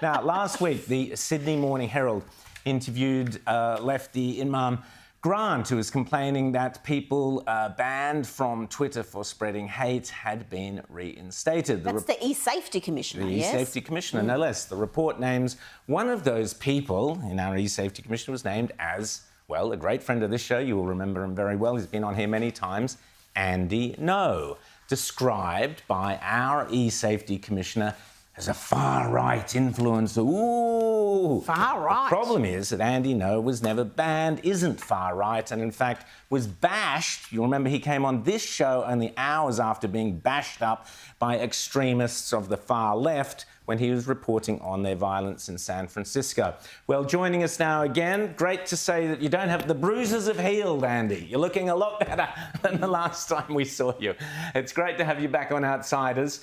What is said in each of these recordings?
Now, last week, the Sydney Morning Herald interviewed lefty Imam Grant, who was complaining that people banned from Twitter for spreading hate had been reinstated. That's the E-Safety Commissioner, The yes? E-Safety Commissioner, no less. The report names one of those people in our E-Safety Commissioner was named as, well, a great friend of this show. You will remember him very well. He's been on here many times. Andy No, described by our E-Safety Commissioner as a far-right influencer. Ooh! Far-right? The problem is that Andy No was never banned, isn't far-right, and in fact was bashed. You'll remember he came on this show only hours after being bashed up by extremists of the far left when he was reporting on their violence in San Francisco. Well, joining us now again, great to say that you don't have the bruises have healed, Andy. You're looking a lot better than the last time we saw you. It's great to have you back on Outsiders.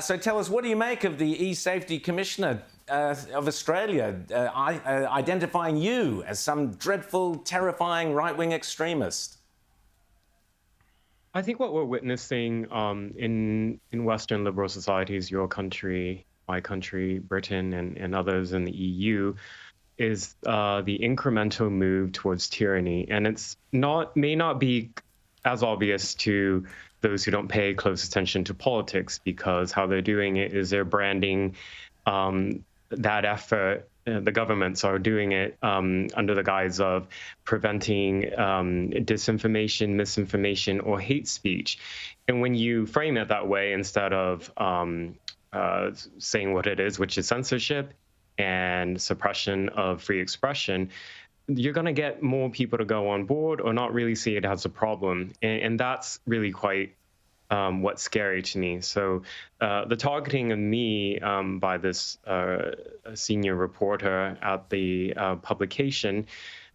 So tell us, what do you make of the E-Safety Commissioner of Australia identifying you as some dreadful, terrifying right-wing extremist? I think what we're witnessing in Western liberal societies, your country, my country, Britain, and others in the EU, is the incremental move towards tyranny. And it's may not be as obvious to those who don't pay close attention to politics, because how they're doing it is they're branding that effort. The governments are doing it under the guise of preventing disinformation, misinformation, or hate speech. And when you frame it that way, instead of saying what it is, which is censorship and suppression of free expression, you're going to get more people to go on board or not really see it as a problem. And that's really quite what's scary to me. So the targeting of me by this senior reporter at the publication,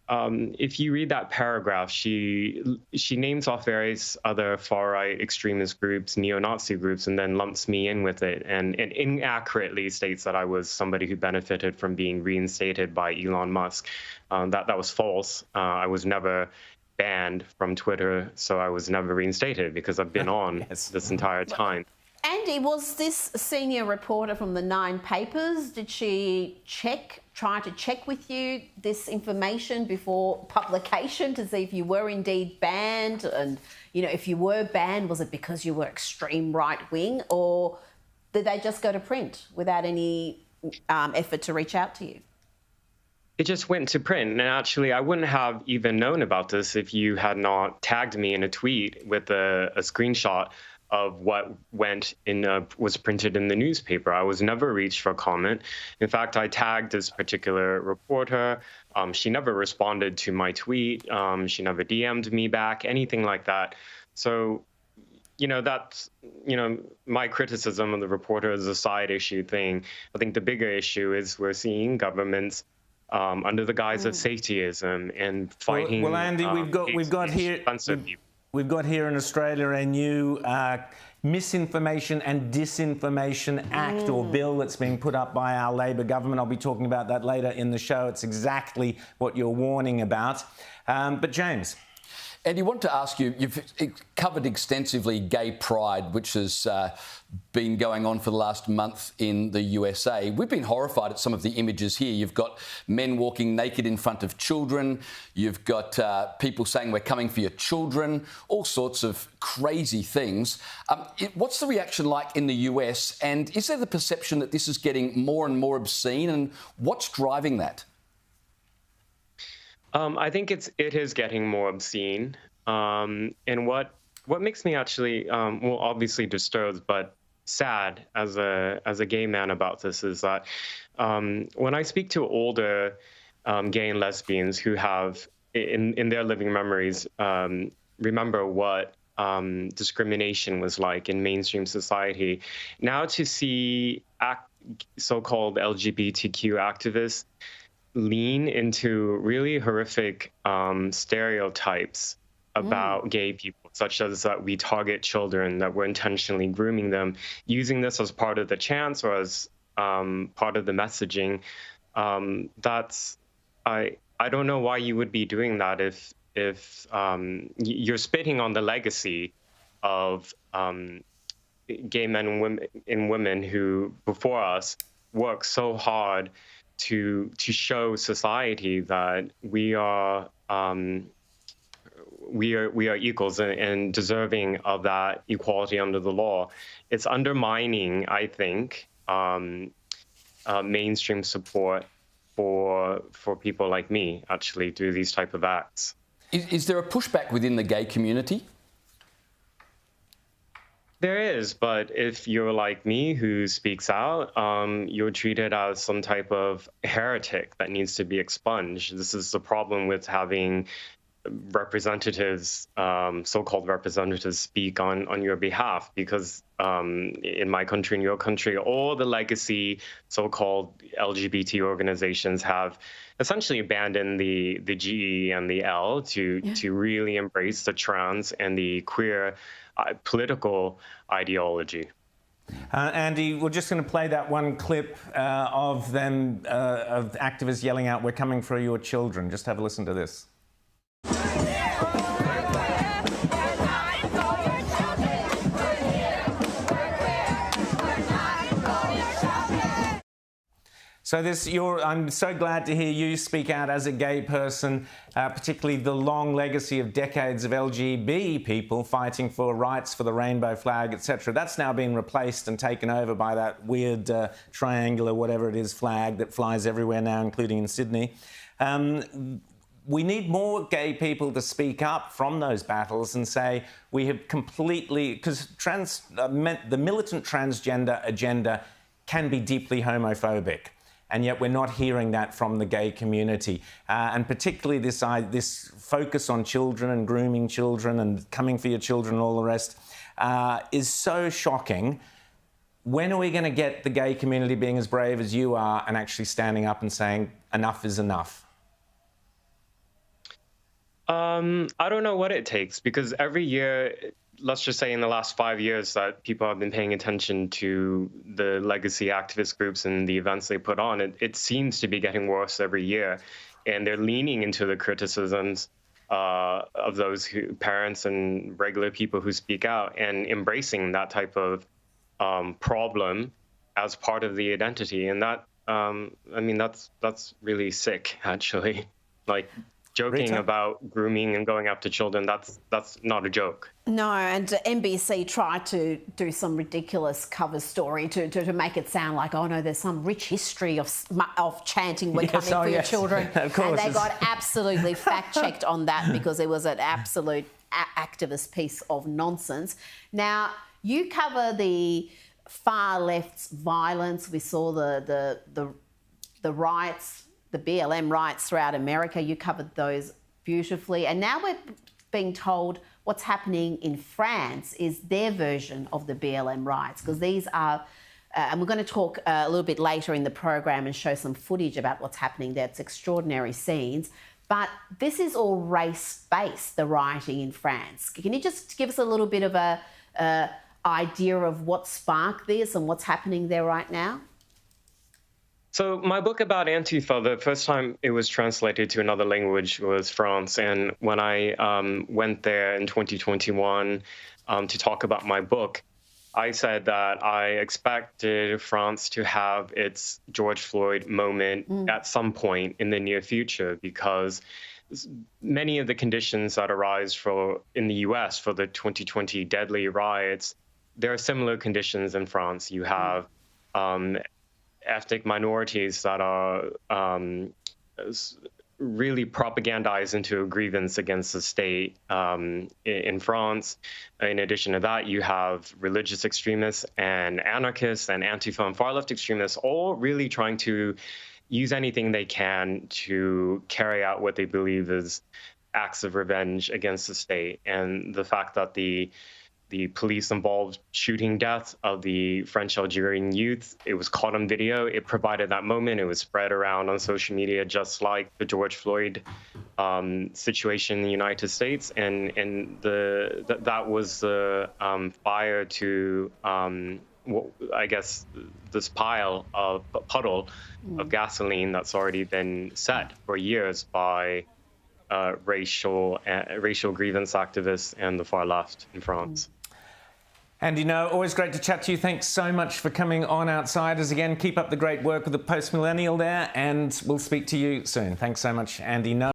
if you read that paragraph, she names off various other far-right extremist groups, neo-Nazi groups, and then lumps me in with it, and inaccurately states that I was somebody who benefited from being reinstated by Elon Musk. That was false. I was never banned from Twitter, so I was never reinstated because I've been on this entire time. Andy, was this senior reporter from the Nine Papers, did she try to check with you this information before publication to see if you were indeed banned? And, you know, if you were banned, was it because you were extreme right-wing, or did they just go to print without any effort to reach out to you? It just went to print. And actually, I wouldn't have even known about this if you had not tagged me in a tweet with a screenshot of what was printed in the newspaper. I was never reached for comment. In fact, I tagged this particular reporter. She never responded to my tweet. She never DM'd me back, anything like that. So, you know, that's, you know, my criticism of the reporter is a side issue thing. I think the bigger issue is we're seeing governments under the guise of safetyism and fighting. Well, Andy, we've got here in Australia a new Misinformation and Disinformation Act or bill that's being put up by our Labor government. I'll be talking about that later in the show. It's exactly what you're warning about. But James. Andy, I want to ask you, you've covered extensively gay pride, which has been going on for the last month in the USA. We've been horrified at some of the images here. You've got men walking naked in front of children. You've got people saying we're coming for your children, all sorts of crazy things. What's the reaction like in the US? And is there the perception that this is getting more and more obscene? And what's driving that? I think it is getting more obscene, and what makes me actually, well, obviously disturbed, but sad as a gay man about this is that when I speak to older gay and lesbians who have in their living memories remember what discrimination was like in mainstream society, now to see so-called LGBTQ activists lean into really horrific stereotypes about gay people, such as that we target children, that we're intentionally grooming them, using this as part of the chants or as part of the messaging. I don't know why you would be doing that if you're spitting on the legacy of gay men and women who before us work so hard to show society that we are equals and deserving of that equality under the law. It's undermining, I think, mainstream support for people like me, actually, through these type of acts. Is there a pushback within the gay community? There is, but if you're like me who speaks out, you're treated as some type of heretic that needs to be expunged. This is the problem with having representatives, so-called representatives, speak on your behalf, because in my country, in your country, all the legacy so-called LGBT organizations have essentially abandoned the G and the L to really embrace the trans and the queer political ideology. Andy, we're just going to play that one clip of them, of activists yelling out, "We're coming for your children." Just have a listen to this. So I'm so glad to hear you speak out as a gay person, particularly the long legacy of decades of LGBT people fighting for rights for the rainbow flag, etc. That's now been replaced and taken over by that weird triangular, whatever it is, flag that flies everywhere now, including in Sydney. We need more gay people to speak up from those battles and say we have completely, because the militant transgender agenda can be deeply homophobic. And yet we're not hearing that from the gay community. And particularly this focus on children and grooming children and coming for your children and all the rest is so shocking. When are we going to get the gay community being as brave as you are and actually standing up and saying enough is enough? I don't know what it takes, because every year, let's just say in the last 5 years that people have been paying attention to the legacy activist groups and the events they put on, it seems to be getting worse every year. And they're leaning into the criticisms of those parents and regular people who speak out, and embracing that type of problem as part of the identity. And that, I mean, that's really sick, actually. Like, joking Rita? about grooming and going after children, that's not a joke. No, and NBC tried to do some ridiculous cover story to make it sound like, oh no, there's some rich history of chanting, "We're coming for your children." Of course. And they got absolutely fact-checked on that, because it was an absolute activist piece of nonsense. Now, you cover the far left's violence. We saw the riots, the BLM riots throughout America. You covered those beautifully. And now we're being told what's happening in France is their version of the BLM riots, because these are, and we're going to talk a little bit later in the program and show some footage about what's happening there. It's extraordinary scenes. But this is all race-based, the rioting in France. Can you just give us a little bit of a idea of what sparked this and what's happening there right now? So my book about Antifa, the first time it was translated to another language was France. And when I went there in 2021 to talk about my book, I said that I expected France to have its George Floyd moment at some point in the near future, because many of the conditions that arise in the US for the 2020 deadly riots, there are similar conditions in France. You have ethnic minorities that are really propagandized into a grievance against the state in France. In addition to that, you have religious extremists and anarchists and Antifa and far-left extremists all really trying to use anything they can to carry out what they believe is acts of revenge against the state. And the fact that the police involved shooting death of the French Algerian youth, it was caught on video. It provided that moment. It was spread around on social media, just like the George Floyd situation in the United States. And that was the fire to, I guess, this puddle of gasoline that's already been set for years by racial grievance activists and the far left in France. Andy No, always great to chat to you. Thanks so much for coming on Outsiders again. Keep up the great work with the Post Millennial there, and we'll speak to you soon. Thanks so much, Andy No.